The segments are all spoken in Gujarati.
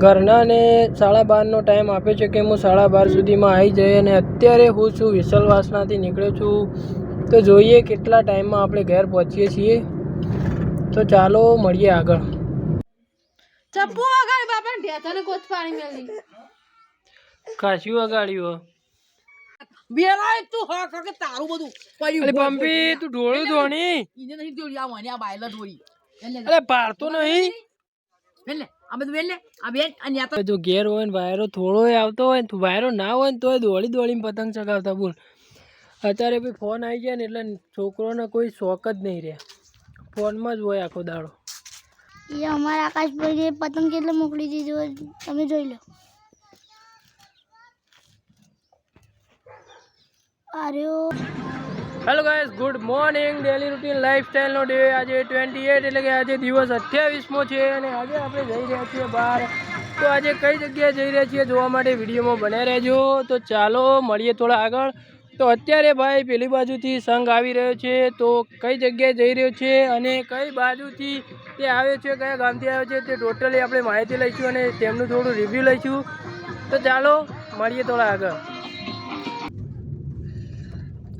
ઘરનાને 12:30નો ટાઈમ આપ્યો છે કે હું 12:30 સુધીમાં આવી જાય, અને અત્યારે હું છું વિસલવાસનાથી નીકળ્યો છું. તો જોઈએ કેટલા ટાઈમમાં આપણે ઘેર પહોંચીએ છીએ. તો ચાલો મળીએ આગળ. ચપ્પુ વગાડી બાપા ઢેતાને કોચ પાણી મેલી કાશ્યું વગાડ્યું બેરાય તું હા કે તારું બધું પડ્યું. અરે પંપી તું ઢોળું ધોણી ઈને નહીં જોડી આ મને આ બાયલા ધોડી અરે પાડતો નહીં. વેલે આ બધું વેલે આ બેન અને આ તો જો ઘેર હોય ને વાયરો થોડો આવતો હોય ને વાયરો ના હોય ને તોય દોડી દોડીને પતંગ ચગાવતા બોલ. અત્યારે ભાઈ ફોન આવી ગયા ને એટલે છોકરોને કોઈ શોખ જ નહીં રહ્યા, ફોનમાં જ હોય આખો દાડો. ये हमारा आकाशभाई पतंग के मोकली दीजिए, તમે જોઈ લો. अरे hello guys, good morning. Daily routine લાઈફસ્ટાઈલનો ડે આજે 28 એટલે કે આજે દિવસ 28મો છે, અને આજે આપણે જઈ રહ્યા છીએ બહાર. તો આજે કઈ જગ્યાએ જઈ રહ્યા છીએ જોવા માટે વિડીયોમાં બન્યા રહેજો. તો ચાલો મળીએ થોડા આગળ. તો અત્યારે ભાઈ પેલી બાજુથી સંઘ આવી રહ્યો છે, તો કઈ જગ્યાએ જઈ રહ્યો છે અને કઈ બાજુથી તે આવ્યો છે, કયા ગામથી આવ્યો છે, તે ટોટલી આપણે માહિતી લઈશું અને તેમનું થોડું રિવ્યૂ લઈશું. તો ચાલો મળીએ થોડા આગળ.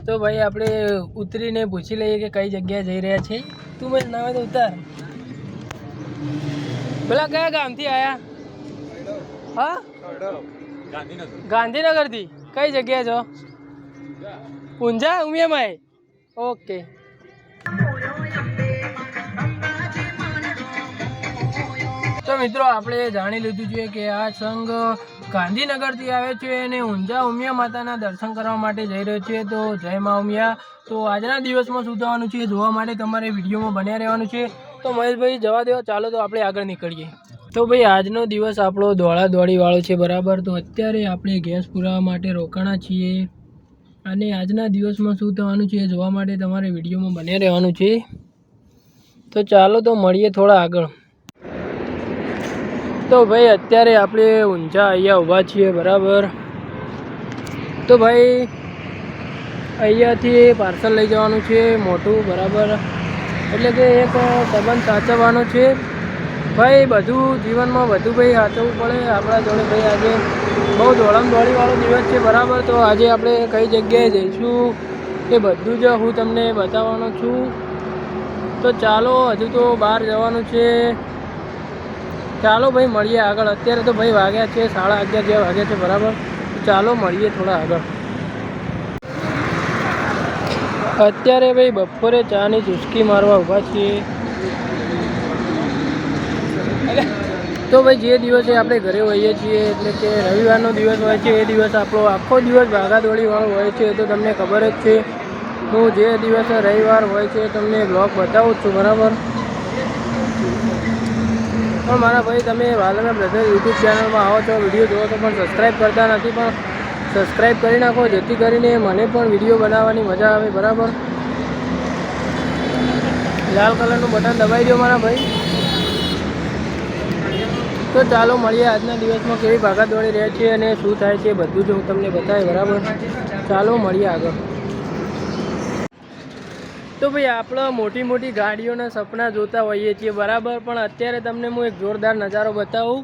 તો ભાઈ આપણે ઉતરીને પૂછી લઈએ કે કઈ જગ્યાએ જઈ રહ્યા છે. તું ભાઈ ના હોય તો ઉતાર. પેલા કયા ગામથી આવ્યા? હા, ગાંધીનગરથી. કઈ જગ્યાએ છો? ઊંઝા ઉમિયામાં. ઓકે. તો મિત્રો આપણે જાણી લીધું છે કે આ સંઘ ગાંધીનગરથી આવે છે અને ઊંઝા ઉમિયા માતાના દર્શન કરવા માટે જઈ રહ્યો છે. તો જય મા ઉમિયા. તો આજના દિવસમાં શું થવાનું છે જોવા માટે તમારે વિડીયોમાં બન્યા રહેવાનું છે. તો મહેશભાઈ જવા દો, ચાલો તો આપણે આગળ નીકળીએ. તો ભાઈ આજનો દિવસ આપણો દોડાદોડીવાળો છે, બરાબર. તો અત્યારે આપણે ગેસ પુરાવા માટે રોકાણા છીએ, અને આજના દિવસમાં શું થવાનું છે જોવા માટે તમારે વિડીયોમાં બન્યા રહેવાનું છે. તો ચાલો તો મળીએ થોડા આગળ. તો ભાઈ અત્યારે આપણે ઊંઝા અહીંયા ઊભા છીએ, બરાબર. તો ભાઈ અહીંયાથી પાર્સલ લઈ જવાનું છે મોટું, બરાબર. એટલે કે એક સંબંધ સાચવવાનો છે ભાઈ. બધું જીવનમાં બધું ભાઈ સાચવવું પડે આપણા જોડે. ભાઈ આજે બહુ દોડાદોડીવાળો દિવસ છે, બરાબર. તો આજે આપણે કઈ જગ્યાએ જઈશું એ બધું જ હું તમને બતાવવાનો છું. તો ચાલો, હજુ તો બહાર જવાનું છે. ચાલો ભાઈ મળીએ આગળ. અત્યારે તો ભાઈ વાગ્યા છે 11:30 જેવા વાગ્યા છે, બરાબર. ચાલો મળીએ થોડા આગળ. અત્યારે ભાઈ બપોરે ચાની ચુસ્કી મારવા ઊભા છીએ. તો ભાઈ જે દિવસે આપણે ઘરે હોઈએ છીએ, એટલે કે રવિવારનો દિવસ હોય છે, એ દિવસ આપણો આખો દિવસ ભાગાદોડીવાળો હોય છે. તો તમને ખબર જ છે, હું જે દિવસે રવિવાર હોય છે તમને બ્લોગ બતાવું છું, બરાબર. પણ મારા ભાઈ તમે વાલના બ્રધર યુટ્યુબ ચેનલમાં આવો છો, વિડીયો જોવો છો, પણ સબસ્ક્રાઈબ કરતા નથી. પણ સબસ્ક્રાઈબ કરી નાખો, જેથી કરીને મને પણ વિડીયો બનાવવાની મજા આવે, બરાબર. લાલ કલરનું બટન દબાવી દો મારા ભાઈ. તો ચાલો મળીએ આજના દિવસમાં કેવી ભાગાદોડી રહે છે અને શું થાય છે બધું જ હું તમને બતાવે, બરાબર. ચાલો મળીએ આગળ. તો ભાઈ આપણે મોટી મોટી ગાડીઓના સપના જોતા હોઈએ છીએ, બરાબર. પણ અત્યારે તમને હું એક જોરદાર નજારો બતાવું.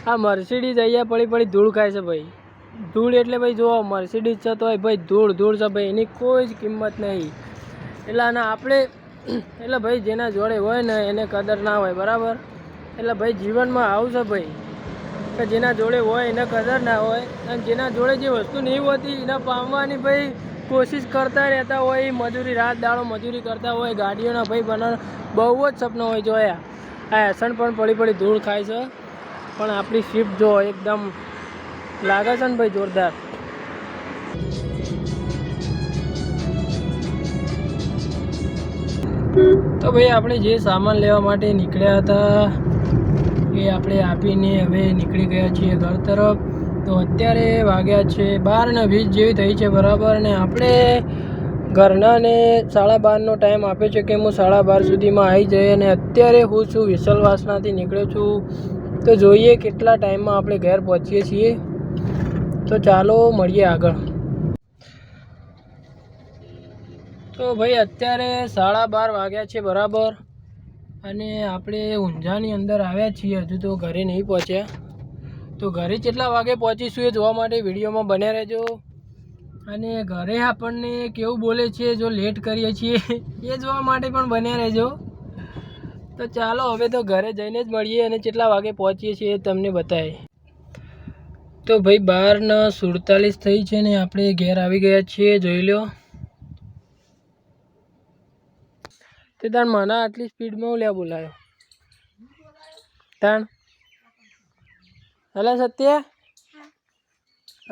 આ મર્સિડીઝ અહીંયા પડી ધૂળ ખાય છે ભાઈ. ધૂળ એટલે ભાઈ જો મર્સિડીઝ છે તો ભાઈ ધૂળ છે ભાઈ, એની કોઈ જ કિંમત નહીં. એટલે આના આપણે એટલે ભાઈ જેના જોડે હોય ને એને કદર ના હોય, બરાબર. એટલે ભાઈ જીવનમાં આવું છે ભાઈ, કે જેના જોડે હોય એને કદર ના હોય, અને જેના જોડે જે વસ્તુ નહીં હોતી એના પામવાની ભાઈ કોશિશ કરતા રહેતા હોય. મજૂરી રાત દાડો મજૂરી કરતા હોય, ગાડીઓના ભાઈ બનાવ બહુ જ સપના હોય. જોયા આ એસણ પણ પડી ધૂળ ખાય છે, પણ આપણી શિફ્ટ જો એકદમ લાગે છે ને ભાઈ જોરદાર. તો ભાઈ આપણે જે સામાન લેવા માટે નીકળ્યા હતા એ આપણે આપીને હવે નીકળી ગયા છીએ ઘર તરફ. તો અત્યારે વાગ્યા છે 12:20 જેવી થઈ છે, બરાબર. અને આપણે ઘરનાને 12:30નો ટાઈમ આપ્યો છે કે હું 12:30 સુધીમાં આવી જાય, અને અત્યારે હું છું વિસલવાસનાથી નીકળ્યો છું. તો જોઈએ કેટલા ટાઈમમાં આપણે ઘેર પહોંચીએ છીએ. તો ચાલો મળીએ આગળ. તો ભાઈ અત્યારે 12:30 વાગ્યા છે, બરાબર. અને આપણે ઊંઝાની અંદર આવ્યા છીએ, હજુ તો ઘરે નહીં પહોંચ્યા. તો ઘરે કેટલા વાગે પહોંચીશું એ જોવા માટે વિડીયોમાં બન્યા રહેજો. અને ઘરે આપણને કેવું બોલે છે જો લેટ કરીએ છીએ એ જોવા માટે પણ બન્યા રહેજો. તો ચાલો હવે તો ઘરે જઈને જ મળીએ અને કેટલા વાગે પહોંચીએ છીએ એ તમને બતાવીએ. તો ભાઈ 12:47 થઈ છે ને આપણે ઘેર આવી ગયા છીએ, જોઈ લો. તે તાણ મને આટલી સ્પીડમાં હું લ્યા બોલાયો તાણ? હલા સત્ય,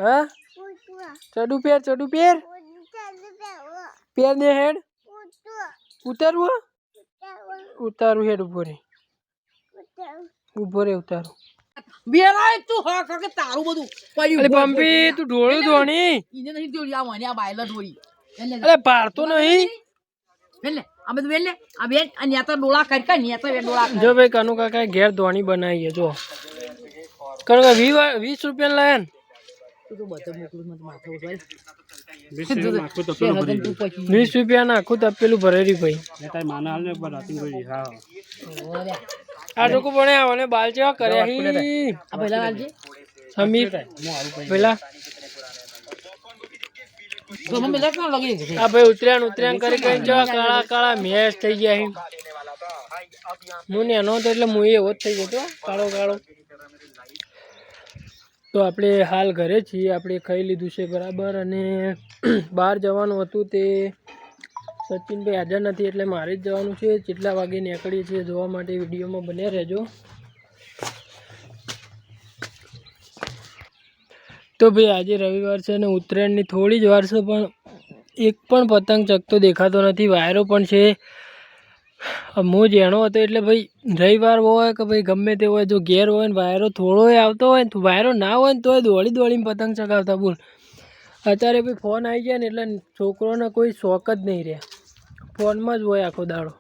હા ચડું પેર પેર દે હેડ ઉતારવું ઉતારું હેડ ઉભો રે ઉતારું. બેરાય તું હા કાકે તારું બધું પડ્યું. અરે પંપી તું ઢોળું ધોણી ઈને નહીં જોડી આ મને આ બાયલા ધોડી. અરે પાડતો નહીં. વેલે આ બધું વેલે આ બેન આ નેતા ડોળા કરકા નેતા બે ડોળા જો ભાઈ કનુ કાકા ઘેર ધોણી બનાવીએ જો. કારણ કે 20 રૂપિયા લાયા ને તું તો બધો મોકલું મત માથે ઉઠવાય. 20 રૂપિયા ના આખું તપેલું ભરેલી ભાઈ. આ લોકો પણ આવને બાલ જેવા કર્યા હી. આ પહેલા લાલજી સમીર પેલા તો મને લખ ના લાગી છે. આ ભાઈ ઉતર્યાણ કરી કઈ જેવા કાળા કાળા મેચ થઈ ગયા હી. હું નેનો હતો એટલે હું એવો જ થઈ જતો કાળો. તો આપણે હાલ ઘરે છીએ, આપણે ખાઈ લીધું છે બરાબર. અને બહાર જવાનું હતું તે સચિનભાઈ હાજર નથી એટલે મારે જ જવાનું છે. કેટલા વાગે નીકળીએ છીએ જોવા માટે વિડીયોમાં બન્યા રહેજો. તો ભાઈ આજે રવિવાર છે અને ઉત્તરાયણની થોડી જ વાર છે, પણ એક પણ પતંગ ચગતો દેખાતો નથી. વાયરો પણ છે. હું જેણો હતો એટલે ભાઈ રવિવાર હોય કે ભાઈ ગમે તે હોય, જો ઘેર હોય ને વાયરો થોડો આવતો હોય ને, વાયરો ના હોય ને તોય દોડીને પતંગ ચગાવતા. બોલ અત્યારે ભાઈ ફોન આવી ગયા ને એટલે છોકરોને કોઈ શોખ જ નહીં રહ્યા, ફોનમાં જ હોય આખો દાડો.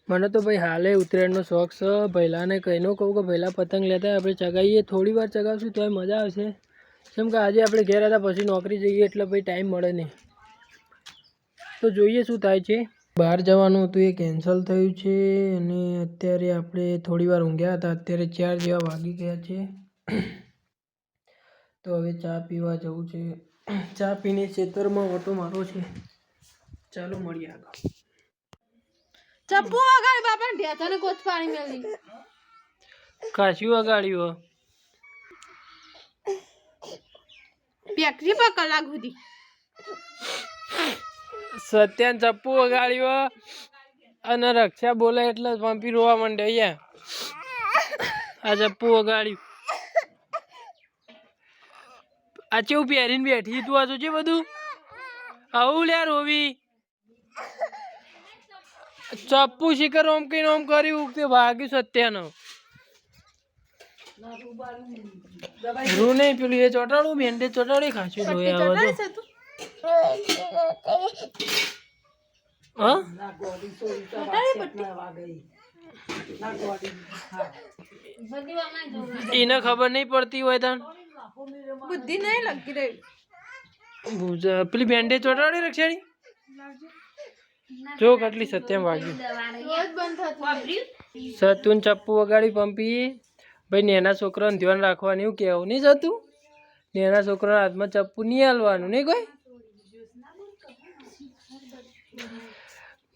મને તો ભાઈ હાલે ઉત્તરાયણનો શોખ છે. પહેલાંને કહીને કહું કે પહેલાં પતંગ લેતા આપણે ચગાવીએ, થોડી વાર ચગાવશું તોય મજા આવશે. કેમ કે આજે આપણે ઘેર હતા પછી નોકરી જઈએ એટલે ભાઈ ટાઈમ મળે નહીં. તો જોઈએ શું થાય છે. બહાર જવાનું હતું એ કેન્સલ થયું છે અને અત્યારે આપણે થોડી વાર ઊંઘ્યા હતા. અત્યારે 4 જેવા વાગી ગયા છે. તો હવે ચા પીવા જવું છે. ચા પીને ખેતરમાં ઓટો મારવો છે. ચાલો મળીએ આગળ. ચપ્પુ વગાડ બાપા ઢેચાને કોચ પાણી મેલી કાશી વગાડ્યું ફેક્ટરી પર કલાક સુધી સત્યાન ચપ્પુ વગાડ્યું અને રક્ષા બોલે એટલે પંપી રોવા માંડે. અહીંયા આ ચપ્પુ વગાડ્યું. આ ચેવું પહેરીને બેઠી તું? આ છે બધું આવું લ્યા રોવી. ચપ્પુ શિખર ઓમ કઈ ઓમ કર્યું તે ભાગ્યું સત્યાનો રૂ નહીં પેલું એ ચોટાડું મેંડે ચોટાડી ખાશું જોઈ આવો તો. હા એને ખબર નહીં પડતી હોય તને બુદ્ધિ નહીં લગી રહી. પેલી બેન્ડેજ ચોટાડી રક્ષાની જો કેટલી સત્યમ વાગ્યું. સતુન ચપ્પુ વગાડી પંપી. ભાઈ નેના છોકરાને ધ્યાન રાખવાનું એવું કહેવું નહીં જતું. નેના છોકરાના હાથમાં ચપ્પુ નહીં હાલવાનું નહીં કોઈ.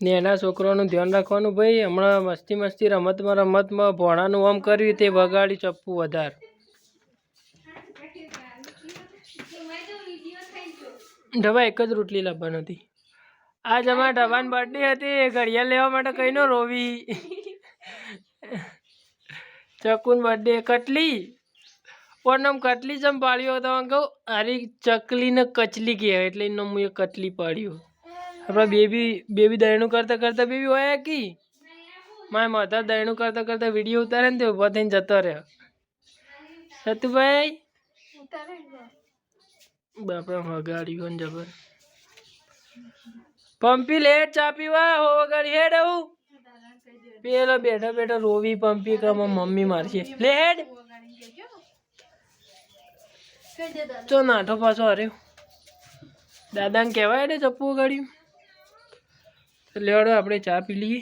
નેના છોકરાનું ધ્યાન રાખવાનું ભાઈ. હમણાં મસ્તી રમતમાં ભોણાનું આમ કર્યું તે વગાડી ચપ્પુ વધારે. ઢબા એક જ રોટલી લાવવાની હતી. આજ અમારા ઢબાની બર્થડે હતી. ઘડિયાળ લેવા માટે કઈ નો રોવી. ચકુન બર્થડે કટલી પણ કટલી જમ પાડ્યો તો કહું હારી ચકલી ને કચલી કહેવાય એટલે એનો હું એ કટલી પાડ્યો. આપણા બેબી દયણું કરતા બેબી હોય કી મારા મધર દયણું કરતા વિડીયો ઉતારે ને તે ઉભો થઈને જતો રહ્યો. સતુભાઈ બાપડા વગાડ્યું જબર. પંપી લેટ ચા પીવા હો વગાડી હેડ. આવું પેલો બેઠા રોવી પંપી કે મમ્મી મારશે. લે હેડ ચો નાઠો પાછો હર્યો. દાદાને કહેવાય ને ચપ્પુ વગાડ્યું. લેવડો આપણે ચા પી લઈએ.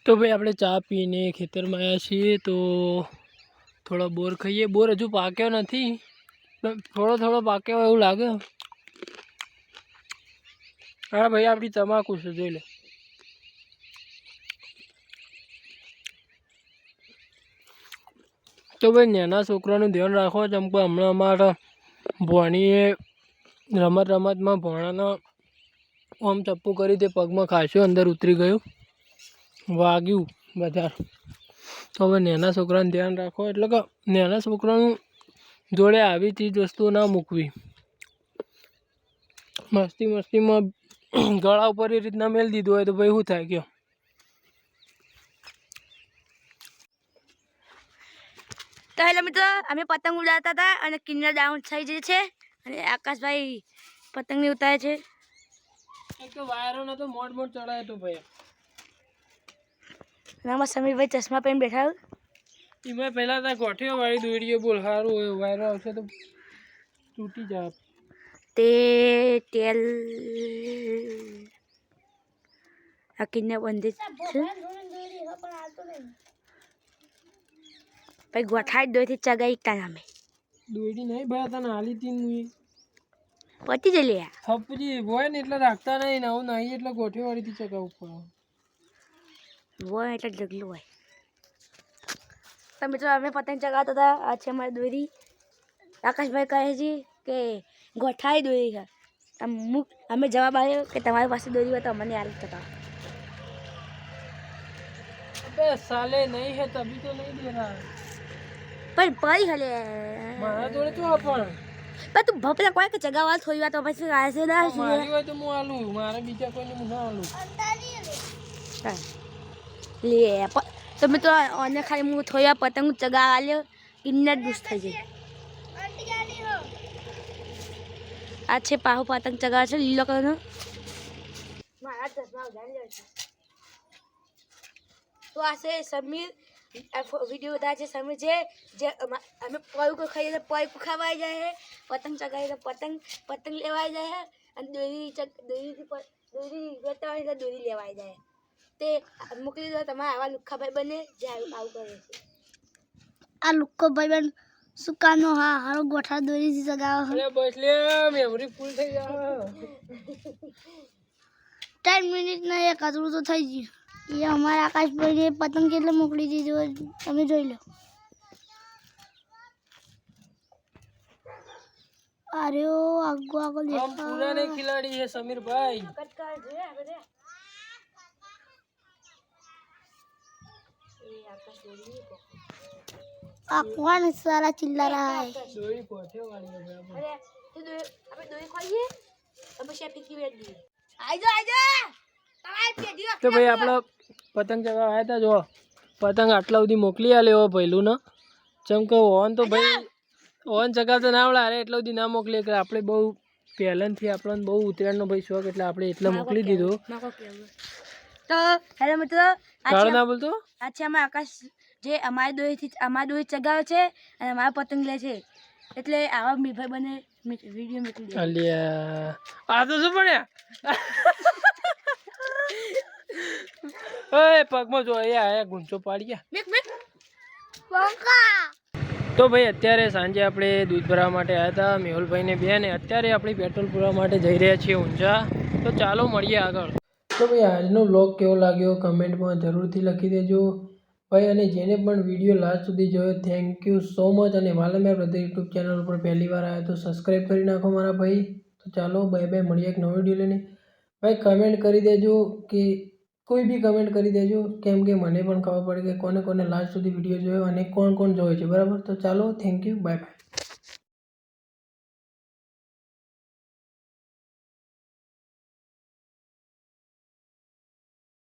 તો ભાઈ આપણે ચા પીને ખેતરમાં આવ્યા છીએ તો થોડો બોર ખાઈએ. બોર હજુ પાક્યો નથી, થોડો થોડો પાક્યો હોય એવું લાગે. હા ભાઈ આપણી તમાકુ છે, જોઈ લે. તો ભાઈ નાના છોકરાનું ધ્યાન રાખો, જેમ કે હમણાં અમારા ભોણીએ રમતમાં ભોણાનો આમ ચપ્પુ કરી તે પગમાં ખાસ્યું અંદર ઉતરી ગયું, વાગ્યું બધા. તો હવે નાના છોકરાનું ધ્યાન રાખો, એટલે કે નાના છોકરાનું જોડે આવી ચીજ વસ્તુઓ ના મૂકવી. મસ્તીમાં ગળા ઉપર એ રીતના મેળ દીધું હોય તો ભાઈ શું થાય કયો. તો હેલો મિત્રો, અમે પતંગ ઉડાડતા હતા અને કિન્નર ડાઉન થઈ જાય છે અને આકાશભાઈ પતંગને ઉતારે છે. એક તો વાયરો નતો, મોડ ચડાય તો ભાઈ. આમાં સમીરભાઈ ચશ્મા પહેરીને બેઠા. એમાં પહેલાં ત્યાં ગોઠીઓ વાળી દોરીઓ બોલ સારું હોય, વાયરો આવશે તો તૂટી જાય. તે તેલ આ કિન્નર બંધ છે, પછી ગોઠાઈ દોરીથી ચગાઈ તા નામે દોરી નહીં ભાઈ, તને હાલી તી પતી જઈ લે. હપજી હોય ને એટલે રાખતા નહીં, આવું નહીં એટલે ગોઠીઓ વાળીથી ચગાવવું પડે. હોય એટલે ઢગલું હોય. તો મિત્રો અમે પતંગ ચગાવતા હતા. આ છે અમારી દોરી. આકાશભાઈ કહે છે કે ગોઠાઈ દોરી છે. અમે જવાબ આવ્યો કે તમારી પાસે દોરી હોય તો અમને હાલ ચગાવો. अबे साले नहीं है तभी तो नहीं दे रहा. પણ પડી હલે મારા જોડે તો પણ પણ તું ભપલા કોઈ કે ચગાવવા થોડી વાર તો પછી આ છે ના મારી હોય તો હું આલું, મારે બીજા કોઈને હું ના આલું. લે તો મિત્રો અને ખાલી હું થોડી વાર પતંગ ચગાવવા લ્યો, કિન્નર દુસ થઈ જાય. આ છે પાહુ પતંગ ચગાવે છે લીલો કલરનો. મારા ચશ્મા ઉડાડી લે છે. તો આ છે સમીર, વિડીયો ઉતારે છે સમીર છે, જે અમે પૈકું ખાઈએ તો પૈકું ખાવાઈ જાય, પતંગ ચગાવીએ તો પતંગ લેવાઈ જાય, અને દોરી વેચતા હોય તો દોરી લેવાઈ જાય. તે મોકલી દો તમારા આવા લુખ્ખા ભાઈ બને જે આવું કરે છે. આ લુખ્ખો ભાઈ બન શું કામનો? હા હારો ગોઠા દોરીથી ચગાવે. અરે બસ લે, મેમરી ફૂલ થઈ જાય. 3 મિનિટ ને એક અધૂરું તો થઈ ગયું. એ અમારા આકાશભાઈને પતંગ કેટલે મોકલી દીધું તમે જોઈ લો. અરે ઓ આગો हम पुराने खिलाड़ी है समीर भाई. आ कौन सारा चिल्ला रहा है? દોરી ગોઠીઓ વાળી છે બરાબર. अरे तो આપણે દોરી ખોલીએ તો પછી આ ફીકી વેચ દઈએ. આજો તમારી પેઢીઓ. તો ભાઈ આપણે પતંગ ચગાવવા આવ્યા હતા. જો પતંગ આટલા સુધી મોકલી આલ્યો પહેલું ને, જેમ કે ઓન તો ભાઈ ઓન ચગાવતા ના આવડે, અરે એટલા સુધી ના મોકલીએ કે આપણે બહુ પહેલાંથી આપણને બહુ ઉત્તરાયણનો ભાઈ શોખ, એટલે આપણે એટલે મોકલી દીધો. તો હેલો મિત્રો, ગાળો ના બોલતો. આ છે અમારા આકાશ જે અમારી દોરી ચગાવે છે અને અમારા પતંગ લે છે, એટલે આવા મીઠાઈ બને વિડીયો મોકલી દે. અલ્યા આ તો શું પડ્યા. ઓય પગમાં જો આયા ગુંચો પાડી ગયા. તો ભાઈ અત્યારે સાંજે આપણે દૂધ ભરવા માટે આવ્યા હતા મેહુલભાઈને બેન. અત્યારે આપણે પેટ્રોલ પૂરવા માટે જઈ રહ્યા છીએ ઊંઝા. તો ચાલો મળીએ આગળ. તો ભાઈ આજનો વ્લોગ કેવો લાગ્યો કમેન્ટમાં જરૂરથી લખી દેજો ભાઈ. અને જેને પણ વિડીયો લાસ્ટ સુધી જોયો થેન્ક યુ સો મચ. અને વાલમિયા બ્રધર યુટ્યુબ ચેનલ ઉપર પહેલી વાર આવ્યા તો સબસ્ક્રાઈબ કરી નાખો મારા ભાઈ. તો ચાલો બાય બાય, મળીએ એક નવો વિડીયો લઈને. ભાઈ કમેન્ટ કરી દેજો, કે કોઈ બી કમેન્ટ કરી દેજો, કેમ કે મને પણ ખબર પડે કે કોને કોને લાસ્ટ સુધી વિડીયો જોયો અને કોણ જોયો છે બરાબર. તો ચાલો થેન્ક યુ, બાય બાય.